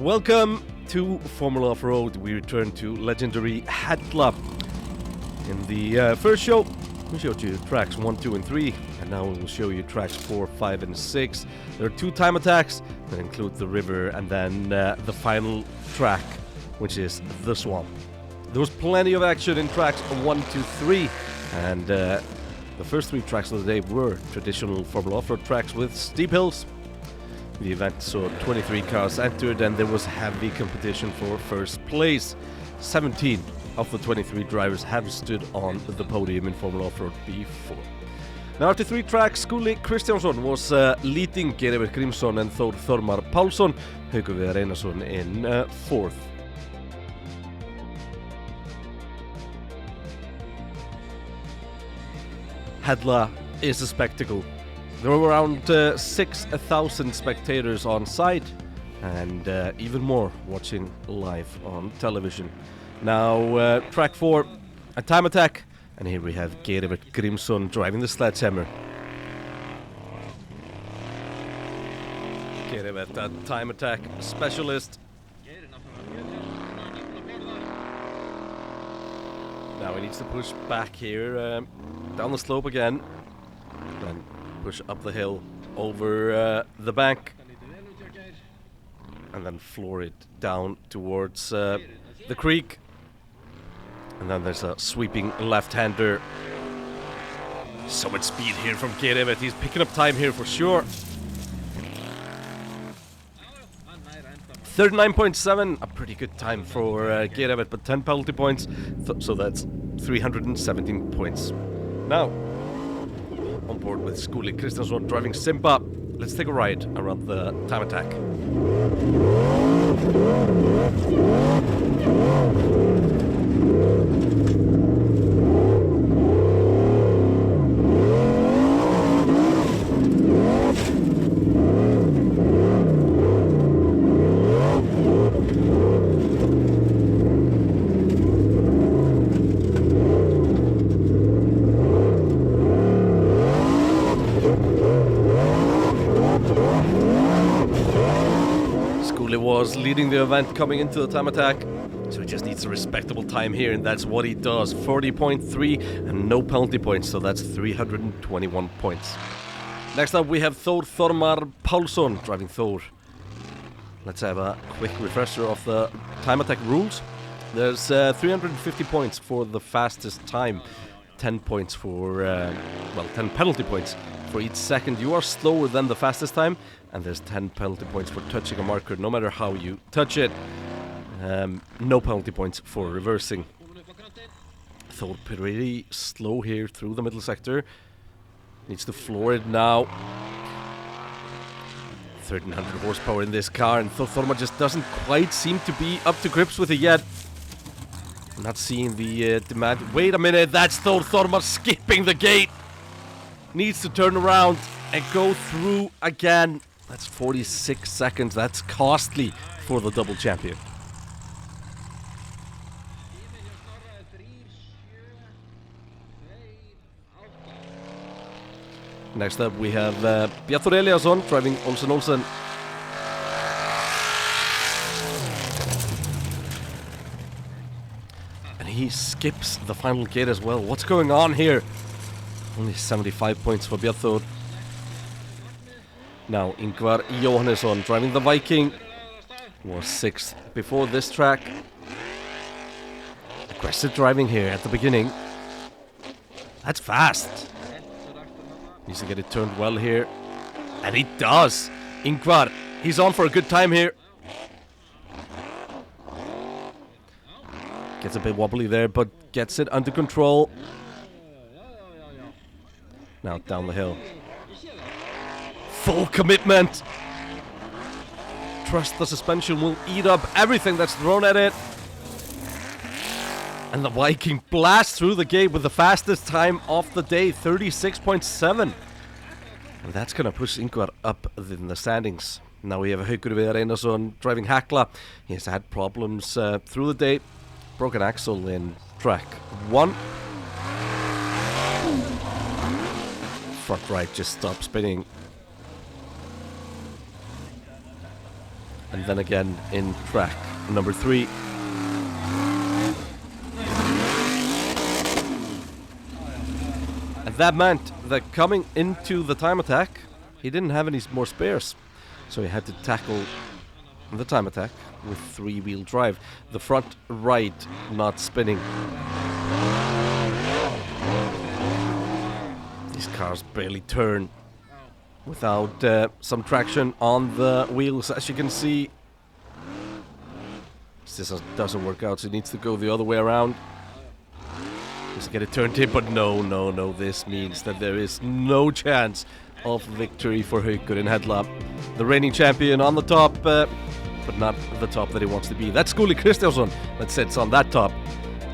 Welcome to Formula Offroad. We return to legendary Hadlop. In the first show, we showed you tracks 1, 2, and 3, and now we will show you tracks 4, 5, and 6. There are 2 time attacks that include the river, and then the final track, which is the swamp. There was plenty of action in tracks 1, 2, 3, and the first 3 tracks of the day were traditional Formula Offroad tracks with steep hills. The event saw 23 cars entered, and there was heavy competition for first place. 17 of the 23 drivers have stood on the podium in Formula Offroad before. Now after 3 tracks, Skúli Kristjánsson was leading Geir Grímsson and Þór Þormar Pálsson, Haukur Viðar Einarsson in 4th. Hadla is a spectacle. There were around 6,000 spectators on site, and even more watching live on television. Now, track 4, a time attack, and here we have Geir Grímsson driving the sledgehammer. Geir, a time attack specialist. Now he needs to push back here, down the slope again, then push up the hill, over the bank, and then floor it down towards the creek. And then there's a sweeping left-hander. So much speed here from Geir. He's picking up time here for sure. 39.7, a pretty good time for Geir, but 10 penalty points, so that's 317 points. Now, on board with Skúli Kristjánsson driving Simba. Let's take a ride around the time attack. Was leading the event coming into the time attack, so he just needs a respectable time here, and that's what he does. 40.3 and no penalty points, so that's 321 points. Next up we have Þór Þormar Pálsson driving Thor. Let's have a quick refresher of the time attack rules. There's 350 points for the fastest time, 10 points for 10 penalty points for each second you are slower than the fastest time, and there's 10 penalty points for touching a marker no matter how you touch it. No penalty points for reversing. Thor pretty slow here through the middle sector. Needs to floor it now. 1300 horsepower in this car, and Þór Þormar just doesn't quite seem to be up to grips with it yet. I'm not seeing the demand. Wait a minute, that's Þór Þormar skipping the gate. Needs to turn around and go through again. That's 46 seconds. That's costly for the double champion. Next up we have Bjartur Eliasson driving Olsen Olsen. And he skips the final gate as well. What's going on here? Only 75 points for Bjartur. Now Ingvar Jóhannesson driving the Viking was 6th before this track. Aggressive driving here at the beginning. That's fast. Needs to get it turned well here. And he does. Ingvar, he's on for a good time here. Gets a bit wobbly there, but gets it under control. Now down the hill. Full commitment. Trust the suspension will eat up everything that's thrown at it. And the Viking blasts through the gate with the fastest time of the day, 36.7. And that's going to push Ingvar up in the standings. Now we have Haukur Viðar Einarsson driving Hekla. He has had problems through the day. Broken axle in track 1. Front right just stopped spinning. and then again in track number 3. And that meant that coming into the time attack, he didn't have any more spares. So he had to tackle the time attack with 3-wheel drive. The front right not spinning. These cars barely turn without some traction on the wheels, as you can see. This doesn't work out, so he needs to go the other way around. Just get it turned in, but no. This means that there is no chance of victory for Haukur in Hadlop. The reigning champion on the top, but not the top that he wants to be. That's Skúli Kristjánsson that sits on that top.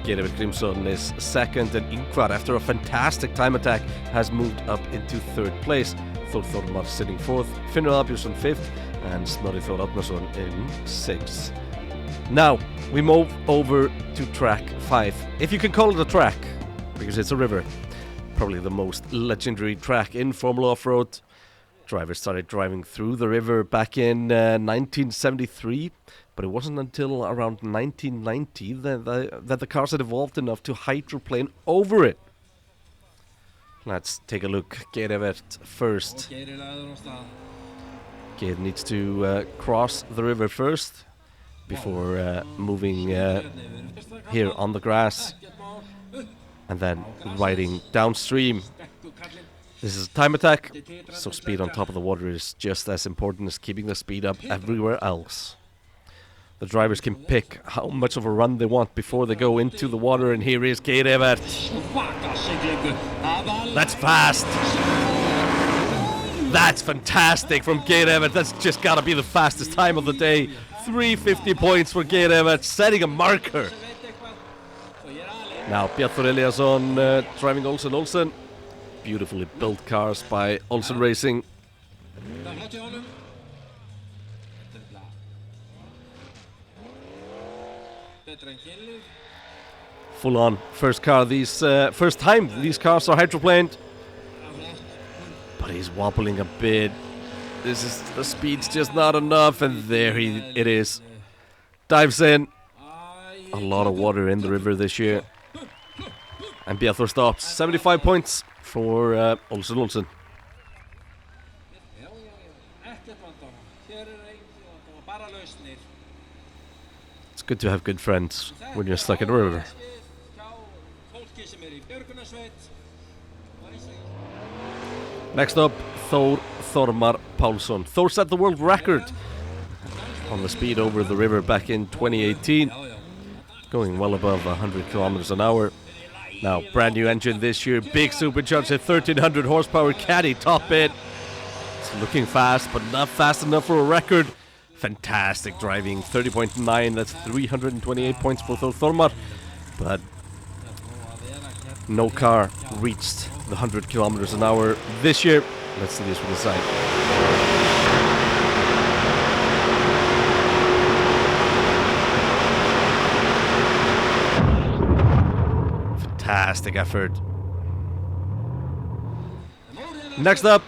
Geirivir Grímsson is second, and Ingvar, after a fantastic time attack, has moved up into 3rd place. Þór Þormar sitting 4th, Finnur Albjörnsson 5th, and Snorri Þór Árnason in 6th. Now, we move over to track 5. If you can call it a track, because it's a river. Probably the most legendary track in Formula Off-Road. Drivers started driving through the river back in 1973, but it wasn't until around 1990 that the cars had evolved enough to hydroplane over it. Let's take a look. Geirivir first. Geir needs to cross the river first before moving here on the grass and then riding downstream. This is a time attack, so speed on top of the water is just as important as keeping the speed up everywhere else. The drivers can pick how much of a run they want before they go into the water, and here is Geirivir. That's fast. That's fantastic from Geirivir. That's just gotta be the fastest time of the day. 350 points for Geirivir, setting a marker. Now Bjartur Eliasson driving Olsen. Beautifully built cars by Olsen Racing. Full on first car. First time these cars are hydroplaned. But he's wobbling a bit. The speed's just not enough, and there it is. Dives in. A lot of water in the river this year. And Bjartur stops. 75 points for Olsen. It's good to have good friends when you're stuck in a river. Next up, Þór Þormar Pálsson. Thor set the world record on the speed over the river back in 2018, going well above 100 kilometers an hour. Now, brand new engine this year, big supercharged at 1300 horsepower, caddy top bit. It's looking fast, but not fast enough for a record. Fantastic driving, 30.9, that's 328 points for Þór Þormar. But no car reached the 100 kilometers an hour this year. Let's see this from the side. Fantastic effort. Next up,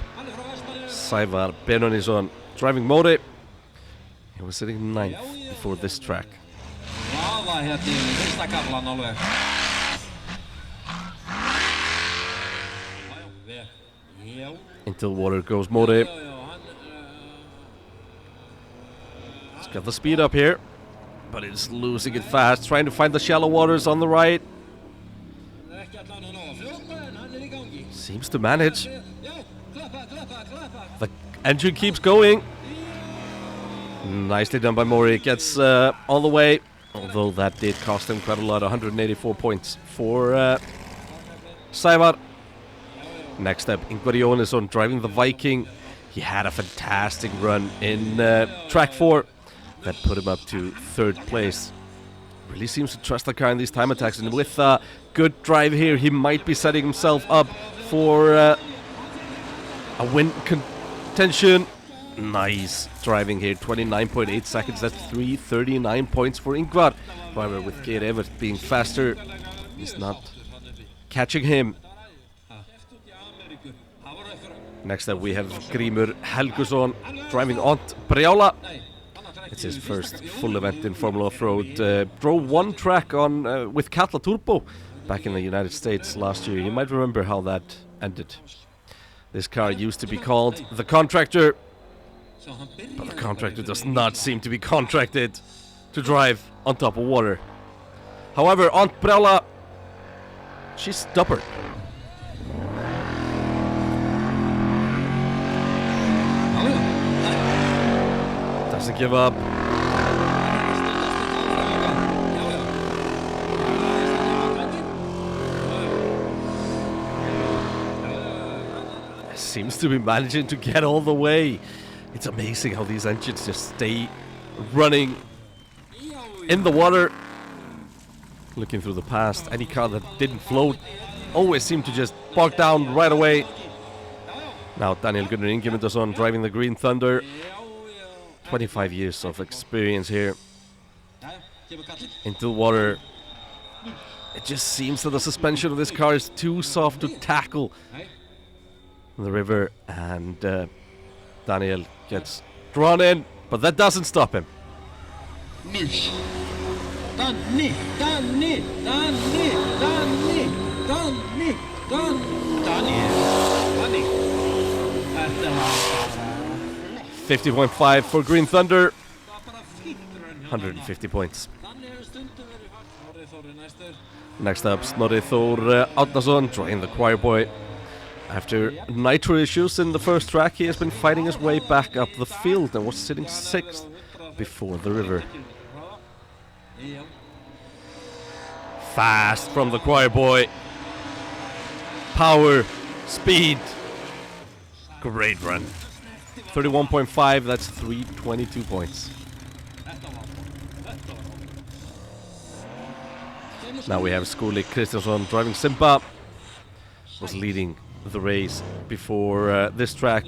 Sævar Benónýsson driving Móri. He was sitting 9th before this track. Into the water goes Móri. He's got the speed up here, but he's losing it fast, trying to find the shallow waters on the right. Seems to manage. The engine keeps going. Nicely done by Móri. Gets all the way, although that did cost him quite a lot. 184 points for Sævar. Next up, Ingvar Jóhannesson driving the Viking. He had a fantastic run in track 4 that put him up to 3rd place. Really seems to trust the car in these time attacks, and with a good drive here, he might be setting himself up for a win contention. Nice driving here, 29.8 seconds, that's 339 points for Ingvar. However, with Geirivir being faster, he's not catching him. Next up we have Grímur Helgason driving Ont Brjála. It's his first full event in Formula Offroad. Drove one track on with Hadlop Turbo back in the United States last year. You might remember how that ended. This car used to be called the Contractor, but the Contractor does not seem to be contracted to drive on top of water. However, Aunt Brella, she's stubborn. Doesn't give up. Seems to be managing to get all the way. It's amazing how these engines just stay running in the water. Looking through the past, any car that didn't float always seemed to just bog down right away. Now Daniel Gunnar Ingemundarson driving the Green Thunder. 25 years of experience here. Into the water. It just seems that the suspension of this car is too soft to tackle the river, and Daniel gets drawn in, but that doesn't stop him. Danny. 50.5 for Green Thunder. 150 points. Next up, Snorri Thor Árnason joining the choir boy. After nitro issues in the first track, he has been fighting his way back up the field and was sitting 6th before the river. Fast from the choir boy. Power, speed. Great run. 31.5, that's 322 points. Now we have Skúli Kristjánsson driving Simba. Was leading the race before this track.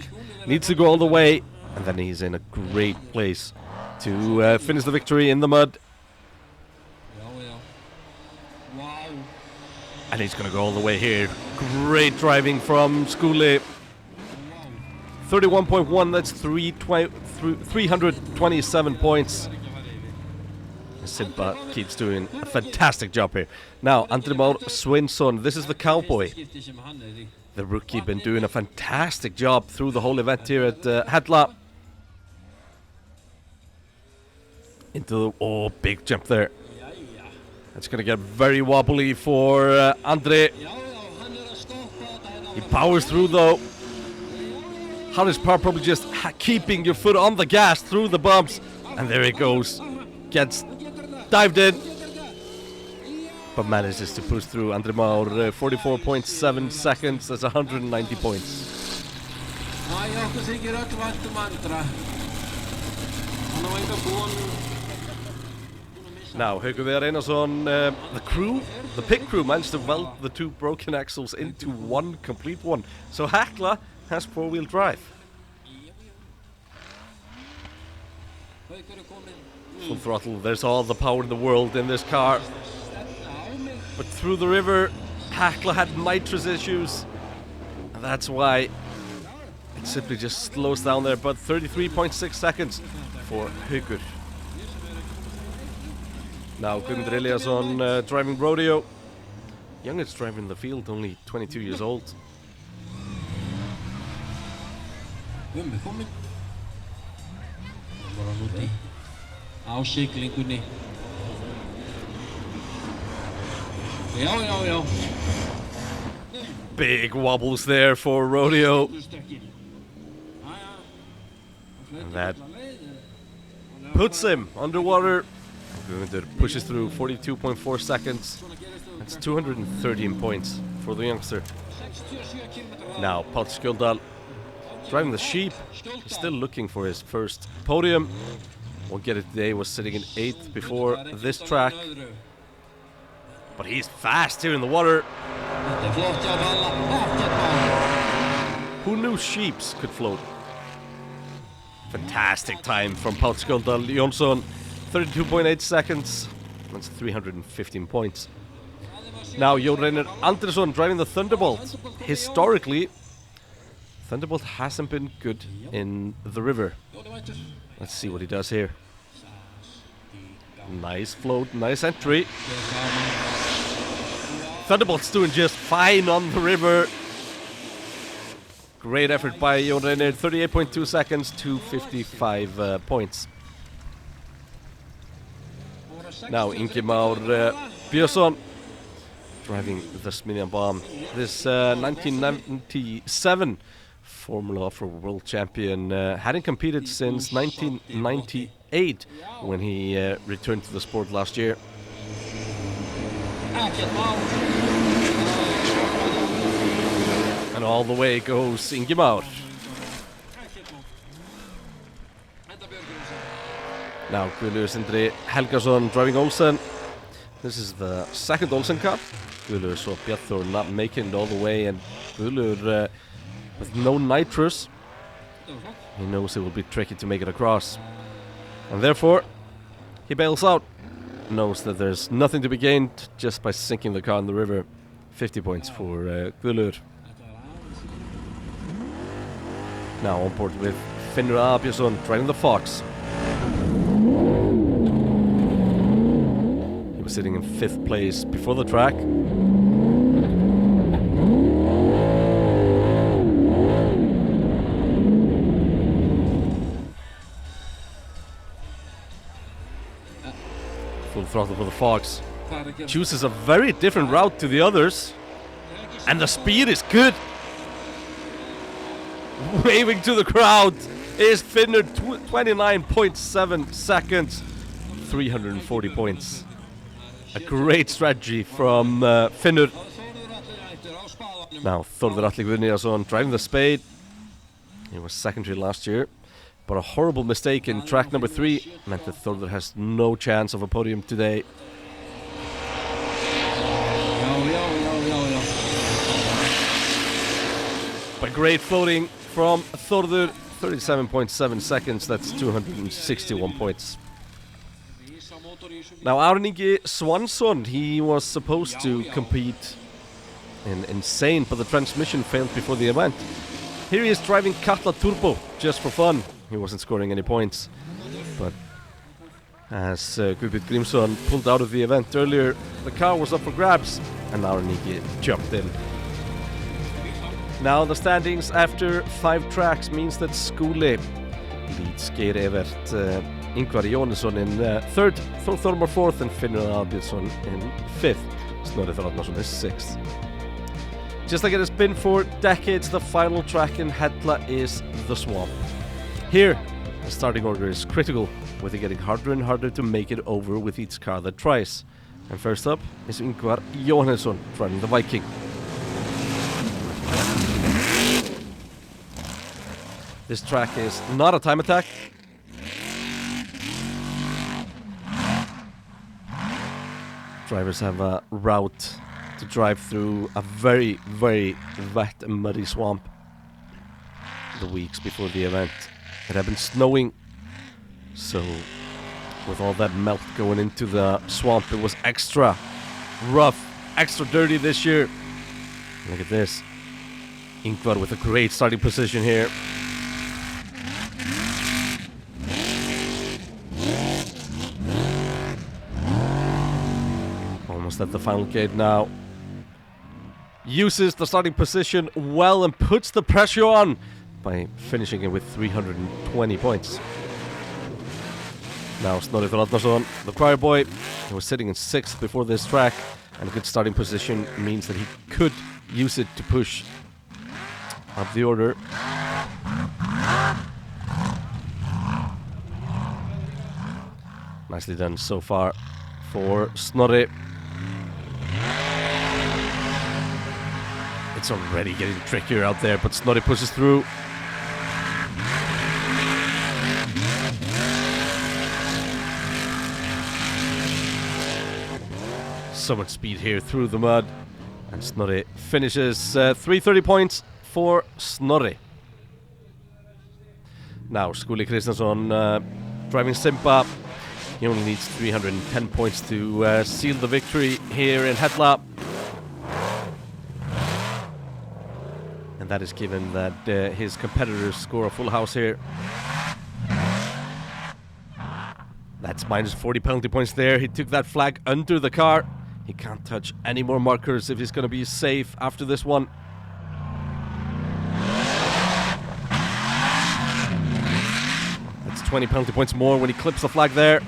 Needs to go all the way, and then he's in a great place to finish the victory in the mud. And he's going to go all the way here. Great driving from Skúli. 31.1, that's 327 points. Simba keeps doing a fantastic job here. Now, Andri Már Sveinsson, this is the cowboy. The rookie been doing a fantastic job through the whole event here at Hadlop. Into the, big jump there. It's going to get very wobbly for Andri. He powers through though. Hardest part probably just keeping your foot on the gas through the bumps. And there he goes. Gets dived in. But manages to push through. Andri Már, 44.7 seconds. That's 190 points. Now, Haukur Viðar Einarsson, the pit crew managed to weld the two broken axles into one complete one. So Hekla has four-wheel drive. Full throttle, there's all the power in the world in this car. But through the river, Hekla had nitrous issues. And that's why it simply just slows down there. But 33.6 seconds for Haukur. Now Guðmundur Eliasson driving Rodeo. Youngest driver in the field, only 22 years old. Á siglingunni. Já. Big wobbles there for Rodeo. And that puts him underwater. Guðmundur pushes through 42.4 seconds. That's 213 points for the youngster. Now Páll Skjöldal driving the sheep. He's still looking for his first podium. Won't get it today, was sitting in 8th before this track. But he's fast here in the water. Who knew sheeps could float? Fantastic time from Páll Skjöldal Jónsson. 32.8 seconds. That's 315 points. Now Jón Reynir Andrésson driving the Thunderbolt. Historically, Thunderbolt hasn't been good in the river. Let's see what he does here. Nice float, nice entry. Thunderbolt's doing just fine on the river. Great effort by Jon Reynir, 38.2 seconds, 255 points. Now Ingimar Björnsson driving the Smidjan Bomb. This 1997 Formula Offroad World Champion hadn't competed since 1998 when he returned to the sport last year. And all the way goes Ingimar. Now Guðlaugur Sindri Helgason driving Olsen. This is the second Olsen Cup. Guðlaugur saw Bjarthor not making it all the way, and Guðlaugur with no nitrous. He knows it will be tricky to make it across. And therefore, he bails out. Knows that there's nothing to be gained just by sinking the car in the river. 50 points for Guðlaugur. Now on board with Finnur Abjörnsson driving the Fox. He was sitting in 5th place before the track. Full throttle for the Fox. Chooses a very different route to the others. And the speed is good. Waving to the crowd is Finnur, 29.7 seconds, 340 points. A great strategy from Finnur. Now Þórður Atli Guðniðason driving the Spade. He was secondary last year, but a horrible mistake in track number 3 meant that Þórður has no chance of a podium today. But great floating from Þórður, 37.7 seconds, that's 261 points. Now Árni Ingi Svansson, he was supposed to compete in Insane, but the transmission failed before the event. Here he is driving Katla Turbo, just for fun. He wasn't scoring any points. But as Guðbjörn Grímsson pulled out of the event earlier, the car was up for grabs, and Árni Ingi jumped in. Now the standings after 5 tracks means that Skúli leads Geir Evert, Ingvar Jónesson in 3rd, Þór Þormar 4th, and Finnur Albjörnsson in 5th. Snorri Þór Árnason is 6th. Just like it has been for decades, the final track in Hella is the Swamp. Here, the starting order is critical, with it getting harder and harder to make it over with each car that tries. And first up is Ingvar Jóhannesson driving the Viking. This track is not a time attack. Drivers have a route to drive through a very, very wet and muddy swamp. The weeks before the event, it had been snowing, so with all that melt going into the swamp, it was extra rough, extra dirty this year. Look at this. Ingvar with a great starting position here. Almost at the final gate now. Uses the starting position well and puts the pressure on by finishing it with 320 points. Now Snorri Þór Árnason, the choir boy, he was sitting in 6th before this track, and a good starting position means that he could use it to push up the order. Nicely done so far for Snorri. It's already getting trickier out there, but Snorri pushes through. So much speed here through the mud, and Snorri finishes 330 points for Snorri. Now Skúli Kristjánsson driving Simba. He only needs 310 points to seal the victory here in Hadlop. And that is given that his competitors score a full house here. That's minus 40 penalty points there. He took that flag under the car. He can't touch any more markers if he's going to be safe after this one. That's 20 penalty points more when he clips the flag there.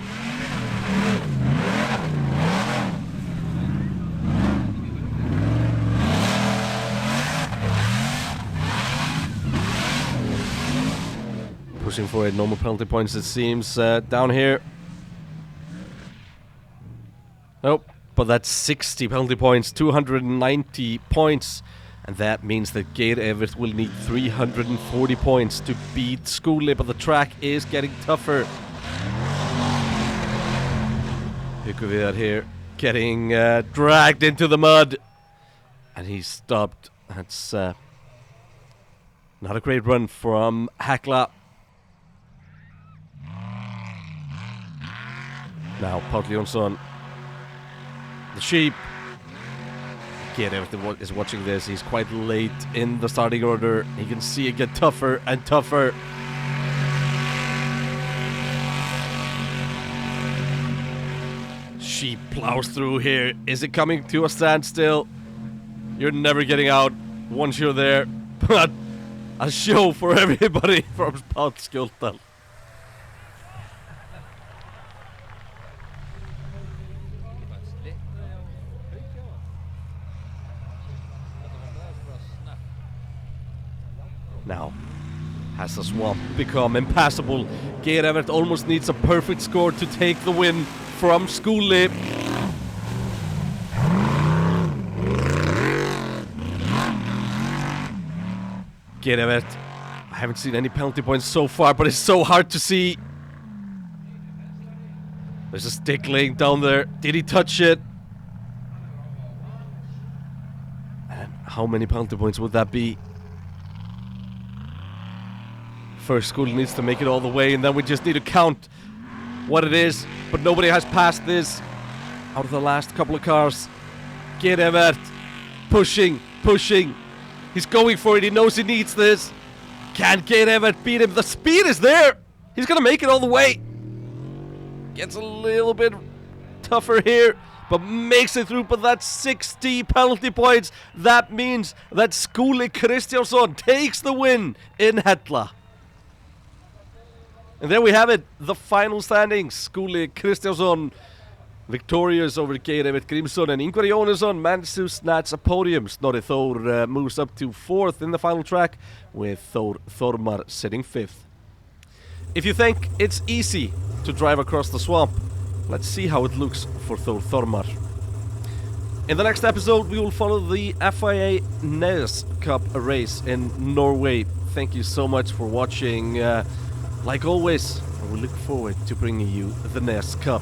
Pushing for it, no more penalty points it seems down here. Nope, but that's 60 penalty points, 290 points. And that means that Geir Evert will need 340 points to beat Skuli, but the track is getting tougher. Haukur Viðar here, getting dragged into the mud. And he's stopped. That's not a great run from Hadlop. Now, Páll Jónsson, the sheep. Geir Evert is watching this. He's quite late in the starting order. He can see it get tougher and tougher. Sheep plows through here. Is it coming to a standstill? You're never getting out once you're there. But a show for everybody from Páll Skjóldal. Now, has the swamp become impassable? Geir Evert almost needs a perfect score to take the win from Skuli. Geir Evert, I haven't seen any penalty points so far, but it's so hard to see. There's a stick laying down there. Did he touch it? And how many penalty points would that be? First, Skuli needs to make it all the way, and then we just need to count what it is. But nobody has passed this out of the last couple of cars. Geir Evert, pushing. He's going for it. He knows he needs this. Can Geir Evert beat him? The speed is there. He's going to make it all the way. Gets a little bit tougher here, but makes it through. But that's 60 penalty points. That means that Skuli Kristjánsson takes the win in Hadlop. And there we have it, the final standings. Skuli Kristjánsson victorious over Geir Evert Grímsson and Ingvar Jónesson managed to snatch a podium. Snorri Þór moves up to 4th in the final track, with Þór Þormar sitting 5th. If you think it's easy to drive across the swamp, let's see how it looks for Þór Þormar. In the next episode, we will follow the FIA NES Cup race in Norway. Thank you so much for watching. Like always, we look forward to bringing you the NES Cup.